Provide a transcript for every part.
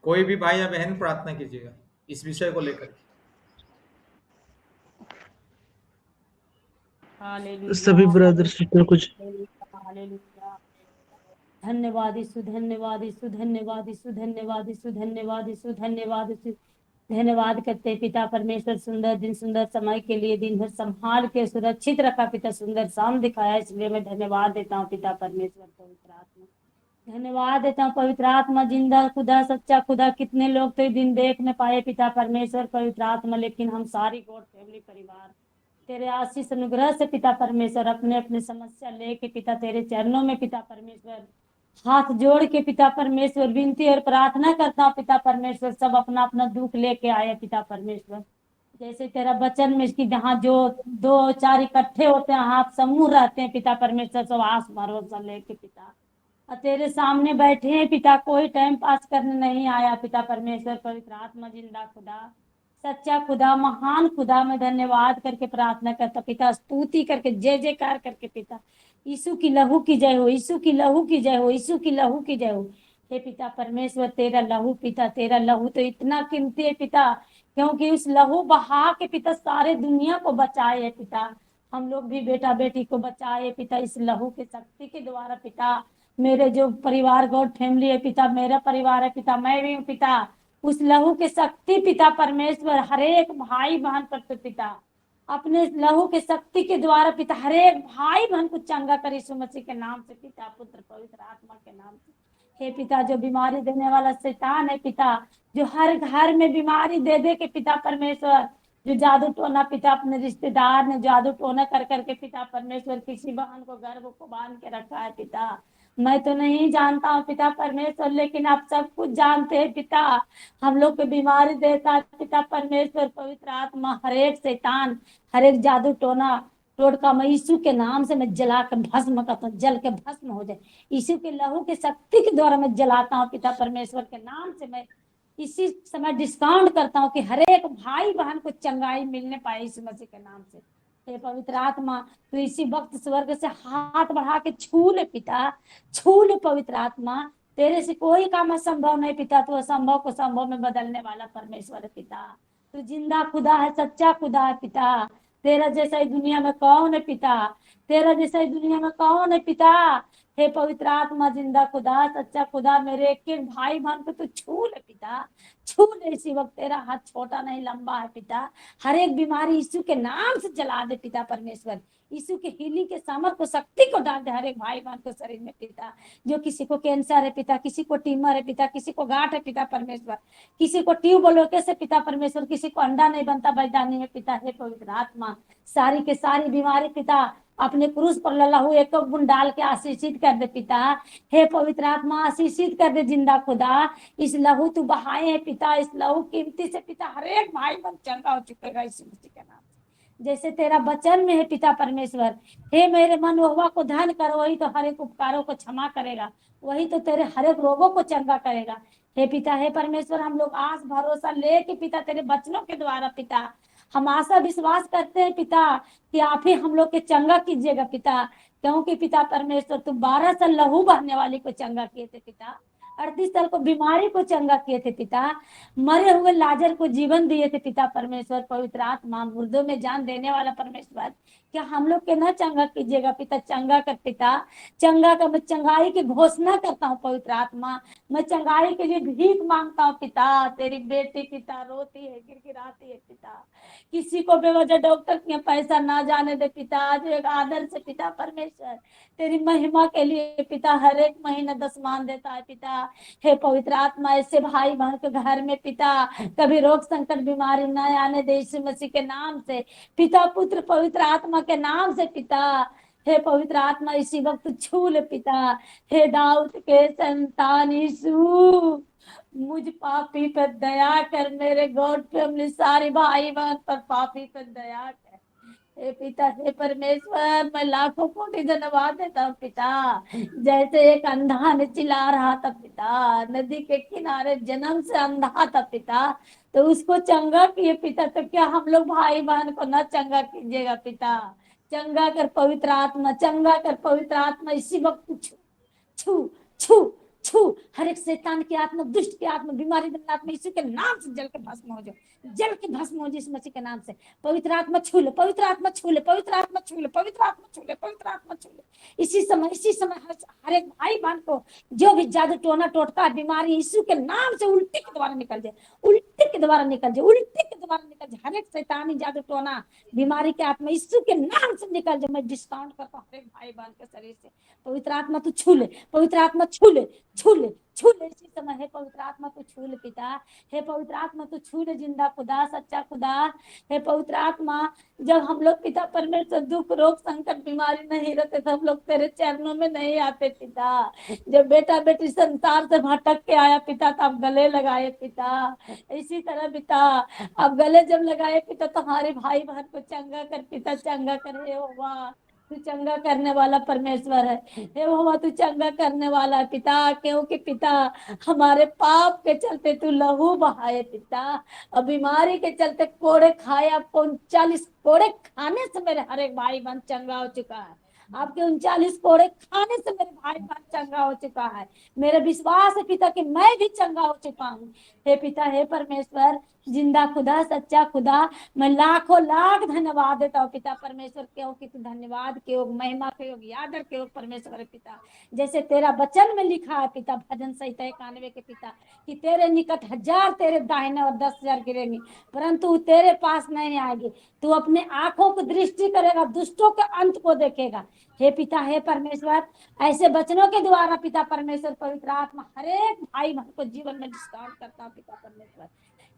कोई भी भाई या बहन प्रार्थना कीजिएगा इस विषय को लेकर। सभी ब्रदर सिस्टर कुछ धन्यवाद यीशु, धन्यवाद यीशु, धन्यवाद यीशु, धन्यवाद यीशु, धन्यवाद यीशु, धन्यवाद यीशु। धन्यवाद करते पिता परमेश्वर, सुंदर दिन सुंदर समय के लिए, दिन भर संभाल के सुरक्षित रखा पिता, सुंदर शाम दिखाया, इसलिए मैं धन्यवाद देता हूँ पिता परमेश्वर। पवित्र आत्मा धन्यवाद देता हूँ, पवित्र आत्मा जिंदा खुदा, सच्चा खुदा। कितने लोग तो ये दिन देख न पाए पिता परमेश्वर, पवित्र आत्मा, लेकिन हम सारी गॉड फैमिली परिवार तेरे आशीष अनुग्रह से पिता परमेश्वर अपने अपने समस्या लेके पिता तेरे चरणों में पिता परमेश्वर हाथ जोड़ के पिता परमेश्वर विनती और प्रार्थना करता हूँ पिता परमेश्वर। सब अपना अपना दुख लेके आए पिता परमेश्वर, जैसे तेरा वचन में कि जहाँ जो दो चार इकट्ठे होते हैं, हाथ समूह रहते हैं पिता परमेश्वर, सब आस भरोसा लेके पिता और तेरे सामने बैठे हैं पिता। कोई टाइम पास करने नहीं आया पिता परमेश्वर। पवित्र आत्मा जिंदा खुदा, सच्चा खुदा, महान खुदा, मैं धन्यवाद करके प्रार्थना करता पिता, स्तुति करके जय जयकार करके पिता, यीशु की लहू की जय हो, यीशु की लहू की जय हो, यीशु की लहू की जय हो। हे पिता परमेश्वर, तेरा लहू पिता, तेरा लहू तो इतना कीमती है पिता, क्योंकि उस लहू बहा के पिता सारे दुनिया को बचाए है पिता। हम लोग भी बेटा बेटी को बचाए पिता इस लहू के शक्ति के द्वारा पिता। मेरे जो परिवार गॉड फैमिली है पिता, मेरा परिवार है पिता, मैं भी हूँ पिता, उस लहू के शक्ति पिता परमेश्वर हर एक भाई बहन पर पिता अपने लहू के शक्ति के द्वारा पिता हर एक भाई बहन को चंगा कर यीशु मसीह के नाम से पिता, पुत्र पवित्र आत्मा के नाम से। हे पिता, जो बीमारी देने वाला शैतान है पिता, जो हर घर में बीमारी दे दे के पिता परमेश्वर, जो जादू टोना पिता अपने रिश्तेदार ने जादू टोना कर करके पिता परमेश्वर किसी बहन को गर्भ को बांध के रखा है पिता, मैं तो नहीं जानता हूँ पिता परमेश्वर, लेकिन आप सब कुछ जानते हैं पिता। हम लोग को बीमारी देता है पिता परमेश्वर, पवित्र आत्मा हर एक शैतान हर एक जादू टोना टोटका मैं यीशु के नाम से मैं जला कर भस्म करता हूँ, जल के भस्म हो जाए यीशु के लहू के शक्ति के द्वारा मैं जलाता हूँ पिता परमेश्वर के नाम से। मैं इसी समय डिस्काउंट करता हूँ कि हर एक भाई बहन को चंगाई मिलने पाए यीशु मसीह के नाम से। हे पवित्र आत्मा, तो इसी वक्त स्वर्ग से हाथ बढ़ा के छू ले पिता, छू ले पवित्र आत्मा। तेरे से कोई काम असंभव नहीं पिता, तू असंभव को संभव में बदलने वाला परमेश्वर है पिता। तू जिंदा खुदा है, सच्चा खुदा है पिता। तेरा जैसा ही दुनिया में कौन है पिता, तेरा जैसा ही दुनिया में कौन है पिता। हे पवित्र आत्मा जिंदा खुदा, सच्चा खुदा, मेरे एक एक भाई बहन को तू छू ले पिता, छू ले इसी वक्त। तेरा हाथ छोटा नहीं लंबा है पिता, हर एक बीमारी यीशु के नाम से जला दे पिता परमेश्वर। यीशु के हीलिंग के सामर्थ को शक्ति को डाल दे हर एक भाई बहन को शरीर में पिता। जो किसी को कैंसर है पिता, किसी को ट्यूमर है पिता, किसी को गांठ है पिता परमेश्वर, किसी को ट्यूबरकुलोसिस है पिता परमेश्वर, किसी को अंडा नहीं बनता बैदानी में पिता। हे पवित्र आत्मा, सारी के सारी बीमारी पिता अपने क्रूस पर लहू एक बूंद डाल के आशीषित कर दे पिता। हे पवित्र आत्मा, आशीषित कर दे जिंदा खुदा, इस लहू तू बहाए है पिता, इस लहू कीमती से पिता हर एक भाई बन चंगा हो चुकेगा यीशु मसीह के नाम से। जैसे तेरा वचन में है पिता परमेश्वर, हे मेरे मन वहुआ को धन कर, वही तो हर एक उपकारों को क्षमा करेगा, वही तो तेरे हर एक रोगों को चंगा करेगा। हे पिता, हे परमेश्वर, हम लोग आस भरोसा लेके पिता तेरे वचनों के द्वारा पिता हम आशा विश्वास करते हैं पिता कि आप ही हम लोग के चंगा कीजिएगा पिता। क्योंकि पिता परमेश्वर, तू 12 साल लहू बहने वाली को चंगा किए थे पिता, 38 साल को बीमारी को चंगा किए थे पिता, मरे हुए लाजर को जीवन दिए थे पिता परमेश्वर। पवित्र आत्मा, मुर्दों में जान देने वाला परमेश्वर, क्या हम लोग के ना चंगा कीजिएगा पिता, चंगा कर पिता, चंगा कर। मैं चंगाई की घोषणा करता हूँ पवित्र आत्मा, मैं चंगाई के लिए भीख मांगता हूँ पिता। तेरी बेटी पिता रोती है, गिड़गिड़ाती है पिता, किसी को बेवजह डॉक्टर के पैसा ना जाने दे पिता। आज एक आदर से पिता परमेश्वर तेरी महिमा के लिए पिता हर एक महीने 10 मान देता है पिता। हे पवित्र आत्मा, ऐसे भाई बहन के घर में पिता कभी रोग संकट बीमारी न आने दे यीशु मसीह के नाम से पिता, पुत्र पवित्र आत्मा के नाम से पिता। हे पवित्र आत्मा, इसी वक्त छू ले पिता। हे दाऊद के संतान यीशु, मुझ पापी पर दया कर, मेरे गॉड फैमिली सारी भाई बहन पर पापी पर दया कर। हे पिता, हे परमेश्वर, मैं लाखों कोटि धन्यवाद देता हूँ पिता। जैसे एक अंधा ने चिल्ला रहा था पिता, नदी के किनारे जन्म से अंधा था पिता, तो उसको चंगा किए पिता, तो क्या हम लोग भाई बहन को ना चंगा कीजिएगा पिता। चंगा कर पवित्र आत्मा, चंगा कर पवित्र आत्मा, इसी वक्त छू छू छू छू, हर एक शैतान की आत्मा, दुष्ट की आत्मा, बीमारी देने आत्मा यीशु के नाम से जल के भस्म हो जाओ, जल के भस्म हो जाओ इस मसीह के नाम से। पवित्र आत्मा छू ले, पवित्र आत्मा छू ले, पवित्र आत्मा छू ले, पवित्र आत्मा छू ले, पवित्र आत्मा छू ले इसी समय हर एक भाई बहन को जो भी जादू टोना टोटका बीमारी यीशु के नाम से उल्टी के द्वारा निकल जाए, उल्टी के द्वारा निकल जाए, उल्टी के द्वारा निकल जाए। हर एक शैतानी जादू टोना बीमारी के आत्मा यीशु के नाम से निकल जाए। मैं डिस्काउंट करता हूँ हर एक भाई बहन के शरीर से। पवित्र आत्मा तू छू ले, पवित्र आत्मा छू ले, छू ले, छू ले इसी समय। हे पवित्र आत्मा तू छू ले पिता, हे पवित्र आत्मा तू छू ले जिंदा खुदा, सच्चा खुदा। हे पवित्र आत्मा, जब हम लोग पिता परमेश्वर दुख रोग संकट बीमारी नहीं रहते तो हम लोग तेरे चरणों में नहीं आते पिता। जब बेटा बेटी संसार से भटक के आया पिता तो आप गले लगाए पिता। इसी तरह पिता आप गले जब लगाए पिता तो हमारे भाई बहन को चंगा कर पिता, चंगा कर। हे यहोवा तू चंगा करने वाला परमेश्वर है, हे यहोवा तू चंगा करने वाला है पिता। क्योंकि पिता हमारे पाप के चलते तू लहू बहाए पिता, और बीमारी के चलते कोड़े खाए। आपको 39 कोड़े खाने से मेरे हर एक भाई बहन चंगा हो चुका है। आपके 39 कोड़े खाने से मेरे भाई बहन चंगा हो चुका है। मेरा विश्वास है पिता कि मैं भी चंगा हो चुका हूँ। हे पिता, हे परमेश्वर, जिंदा खुदा, सच्चा खुदा, मैं लाखों लाख धन्यवाद देता हूँ पिता परमेश्वर। क्योंकि तू धन्यवाद के योग, महिमा के योग, यादर के योग परमेश्वर है पिता। जैसे तेरा वचन में लिखा है पिता, भजन संहिता 91 के पिता, कि तेरे निकट 1000 तेरे दाहिने और 10,000 गिरेंगे परंतु तेरे पास नहीं आएगी। तू अपने आंखों को दृष्टि करेगा, दुष्टों के अंत को देखेगा। हे पिता, हे परमेश्वर, ऐसे वचनों के द्वारा पिता परमेश्वर पवित्र आत्मा हर एक भाई बहन को जीवन में डिस्काउंट करता हूँ पिता परमेश्वर,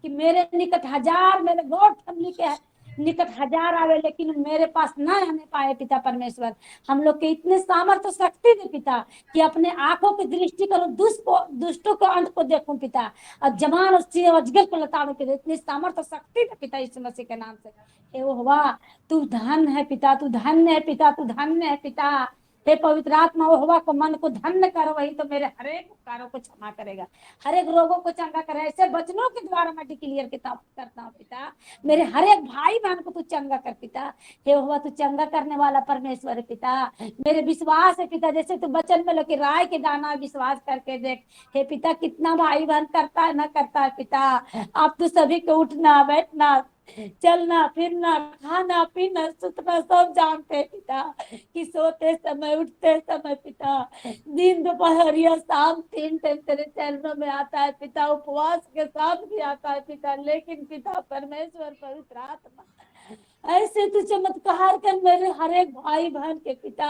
कि मेरे निकट 1000, मेरे गॉड फैमिली के निकट 1000 आवे लेकिन मेरे पास न आने पाए पिता परमेश्वर। हम लोग के इतने सामर्थ्य शक्ति दे पिता कि अपने आंखों की दृष्टि करो, दुष्टों के अंत को देखूं पिता, और जवान और अजगर को लताड़ों के इतनी सामर्थ्य शक्ति दे पिता यीशु मसीह के नाम से। हे यहोवा तू धन्य है पिता, तू धन्य है पिता, तू धन्य है पिता। हे पवित्र आत्मा, यहोवा को मन को धन्य करो, वही तो मेरे हर एक उपकारों को क्षमा करेगा, हर एक रोगों को चंगा करे। ऐसे वचनों के द्वारा मैं डिक्लेयर करता हूँ पिता, मेरे हर एक भाई बहन को तू चंगा कर पिता। हे यहोवा तू चंगा करने वाला परमेश्वर है पिता। मेरे विश्वास है पिता, जैसे तू वचन में लोग राय के दाना विश्वास करके देख। हे पिता, कितना भाई बहन करता है ना करता है पिता। आप तो सभी को उठना बैठना चलना फिरना खाना पीना सुतना सब जानते हैं पिता, कि सोते समय उठते समय पिता, दिन दोपहरिया शाम 3 टाइम तेरे चरणों में आता है पिता, उपवास के साथ भी आता है पिता। लेकिन पिता परमेश्वर पवित्र आत्मा ऐसे तू चमत्कार कर मेरे हर एक भाई बहन के पिता,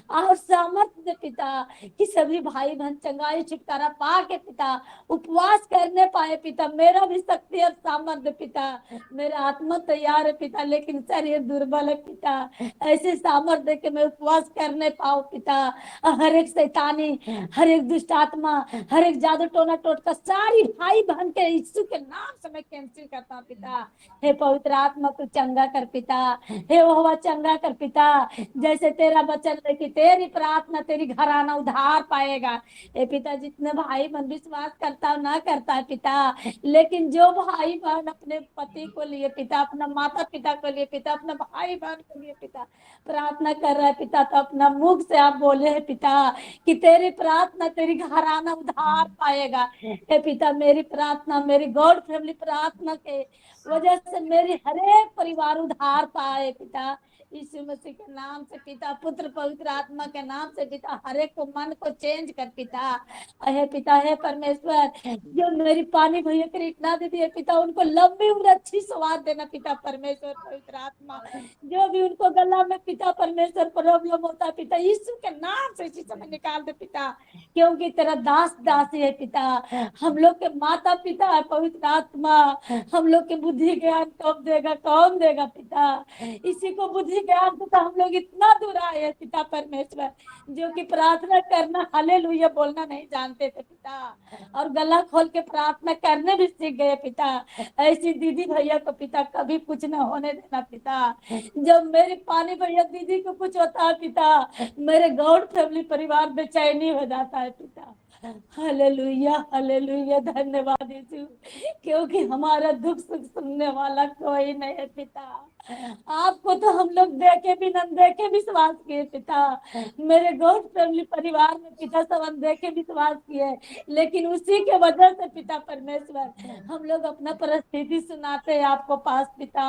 और सामर्थ्य दे पिता कि सभी भाई बहन चंगाई छुटकारा पा के पिता उपवास करने पाए पिता। मेरा भी शक्ति और सामर्थ्य पिता, मेरा आत्मा तैयार है पिता लेकिन शरीर दुर्बल है पिता। ऐसे सामर्थ्य के मैं उपवास करने पाऊँ पिता। हर एक शैतानी, हर एक दुष्ट आत्मा, हर एक जादू टोना टोटका सारी भाई बहन के यीशु के नाम से मैं कैंसिल करता हूँ पिता। हे पवित्र आत्मा तू चंगा कर पिता, हे यहोवा चंगा कर पिता। जैसे तेरा वचन है कि तेरी प्रार्थना तेरी घराना उधार पाएगा। हे पिता, जितने भाई बहन विश्वास करता ना करता है पिता, लेकिन जो भाई बहन अपने पति को लिए पिता, अपना माता पिता को लिए पिता, अपना भाई बहन को लिए पिता प्रार्थना कर रहा है पिता, तो अपना मुख से आप बोले है पिता कि तेरी प्रार्थना तेरी घराना उधार पाएगा। हे पिता, मेरी प्रार्थना, मेरी गॉड फैमिली प्रार्थना के वजह से मेरी हर एक परिवार उधार पाए पिता। यीशु मसीह के नाम से पिता, पुत्र पवित्र आत्मा के नाम से पिता, हर एक को मन को चेंज कर पिता। हे पिता, हे परमेश्वर, जो मेरी पानी भैया की रीटना दीदी है पिता, उनको लंबी उम्र अच्छी स्वाद देना पिता परमेश्वर पवित्र आत्मा। जो भी उनको गला में पिता परमेश्वर प्रॉब्लम होता है पिता, यीशु के नाम से इसी समय निकाल दे पिता, क्योंकि तेरा दास दासी है पिता। हम लोग के माता पिता है पवित्र आत्मा, हम लोग के बुद्धि ज्ञान कब देगा, कौन देगा पिता। इसी को बुद्धि ज्ञान तो हम लोग इतना दूर आए हैं पिता परमेश्वर, जो कि प्रार्थना करना हालेलुया बोलना नहीं जानते थे पिता, और गला खोल के प्रार्थना करने भी सीख गए पिता। ऐसी दीदी भैया को पिता कभी कुछ न होने देना पिता। जब मेरी पानी भैया दीदी को कुछ होता है पिता, मेरे गॉड फैमिली परिवार बेचैनी हो जाता है पिता। हालेलुया हालेलुया, धन्यवाद यीशु, क्योंकि हमारा दुख सुख सुनने वाला कोई नहीं है पिता। आपको तो हम लोग देखे भी न देखे विश्वास किए पिता। मेरे गॉड फैमिली परिवार में पिता सब अनदेखे विश्वास किए, लेकिन उसी के वजह से पिता परमेश्वर हम लोग अपना परिस्थिति सुनाते हैं आपको पास पिता।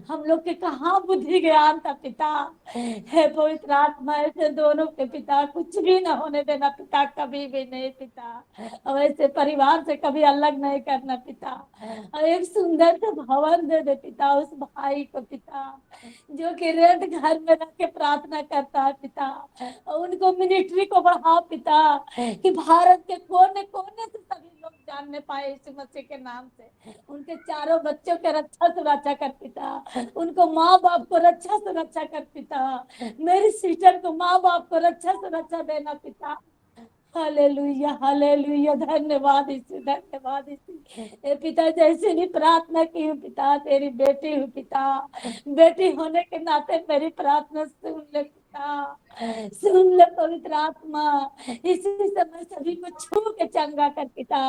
हम लोग के कहाँ बुद्धि ज्ञान था पिता। हे पवित्र आत्मा, ऐसे दोनों के पिता कुछ भी न होने देना पिता, कभी भी नहीं पिता। और ऐसे परिवार से कभी अलग नहीं करना पिता। और एक सुंदर सा भवन दे दे पिता उस भाई को पिता, जो कि रेंट घर में रह के प्रार्थना करता है पिता। और उनको मिनिस्ट्री को बढ़ाओ पिता, कि भारत के कोने कोने से सभी लोग जानने पाए यीशु मसीह के नाम से। उनके चारों बच्चों के रक्षा सुरक्षा कर पिता, उनको माँ बाप को रक्षा सुरक्षा कर पिता, मेरी सिस्टर को माँ बाप को रक्षा सुरक्षा देना पिता। हालेलुया हालेलुया, धन्यवाद यीशु, धन्यवाद यीशु। ए पिता, जैसे भी प्रार्थना की हूँ पिता, तेरी बेटी हूँ पिता, बेटी होने के नाते मेरी प्रार्थना सुन ले पिता, सुन ले पवित्र आत्मा। इसी समय सभी को छू के चंगा कर पिता,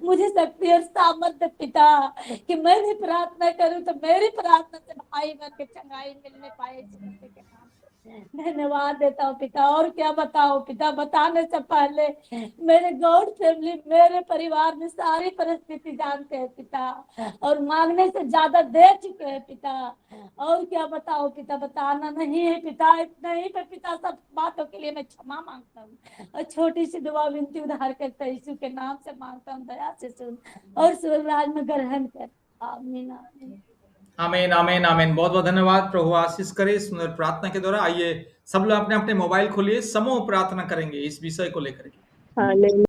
मुझे शक्ति और सामर्थ्य पिता, कि मैं भी प्रार्थना करूं तो मेरी प्रार्थना से भाई बन के चंगाई मिलने पाए यीशु मसीह के नाम से। धन्यवाद देता हूँ पिता। और क्या बताओ पिता, बताने से पहले मेरे गॉड फैमिली, मेरे परिवार में सारी परिस्थिति जानते हैं पिता, और मांगने से ज्यादा दे चुके हैं पिता। और क्या बताओ पिता, बताना नहीं है पिता। इतना ही पे पिता, सब बातों के लिए मैं क्षमा मांगता हूँ, और छोटी सी दुआ विनती उधार करता यीशु के नाम से मांगता हूँ, दया से सुन और स्वर्गराज में ग्रहण कर। आमीन आमीन। आमीन आमीन आमीन। बहुत बहुत धन्यवाद। प्रभु आशीष करे सुंदर प्रार्थना के द्वारा। आइए सब लोग अपने अपने मोबाइल खोलिए, समूह प्रार्थना करेंगे इस विषय को लेकर के। हालेलुया।